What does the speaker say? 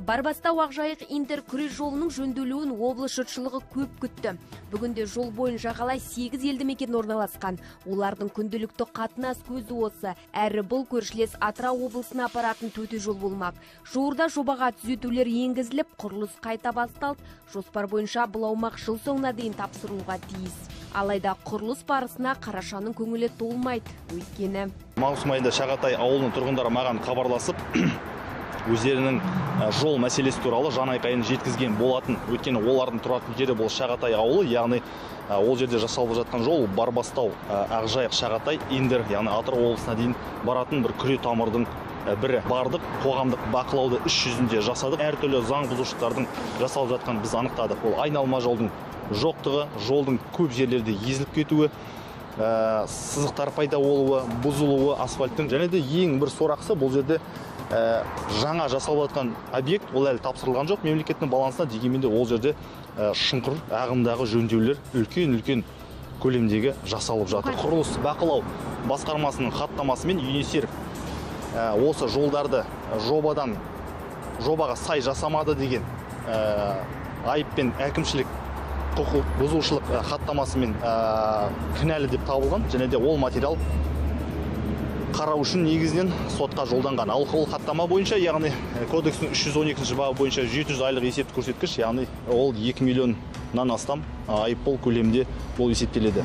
Барбастау Ақжайық Индер күре жолының жөнделуін облыс жұртшылығы көп күтті. Бүгінде жол бойын жағалай 8 елді мекен орналасқан. Олардың күнделікті қатынас көзі осы. Әрі бұл көршілес Атырау облысына апаратын төте жол болмақ. Жуырда жобаға түзетулер енгізіліп, құрылыс қайта басталды. Жоспар бойынша бұл аумақ жыл соңына дейін тапсырылуға тиіс. Алайда құрылыс барысына Қарашаның көңілі толмайды. Өйткені маусым айында Шағатай ауылының тұрғындары маған хабарласып, өздерінің жол мәселесі туралы жан айқайын жеткізген болатын. Өйткені олардың тұратын жері бұл Шағатай ауылы, яғни ол жерде жасалып жатқан жол Барбастау, Ақжайық, Шағатай, Индер, яғни Атырау облысына дейін баратын бір күре тамырдың бірі. Бардық, қоғамдық бақылауды іс жүзінде жасадық. Әртүрлі заң бұзушылықтардың жасалып жатқан біз анықтадық. Ол айналма жолдың жоқтығы, жолдың көп жерлерде езіліп кетуі, сызықтар пайда болуы, бұзылуы, асфальттың, және де ең бір сорақысы бұл жерде жаңа жасалып жатқан объект, ол әлі тапсырылған жоқ мемлекеттің балансына, дегенмен де ол жерде шұңқыр ағымдағы жөндеулер үлкен көлемдегі жасалып жатыр. Құрылыс бақылау басқармасының хаттамасымен ЮНИСЕР осы жолдарды жобаға сай жасамады деген айыппен әкімшілік құқық бұзушылық хаттамасымен кінәлі деп табылған, және де ол материал қарау үшін негізінен сотқа жолданған. Ал ол хаттама бойынша, яғни кодекстің 312 бабы бойынша 700 айлық есептік көрсеткіш, яғни ол 2 миллионнан астам айыппұл көлемінде ол есептеледі.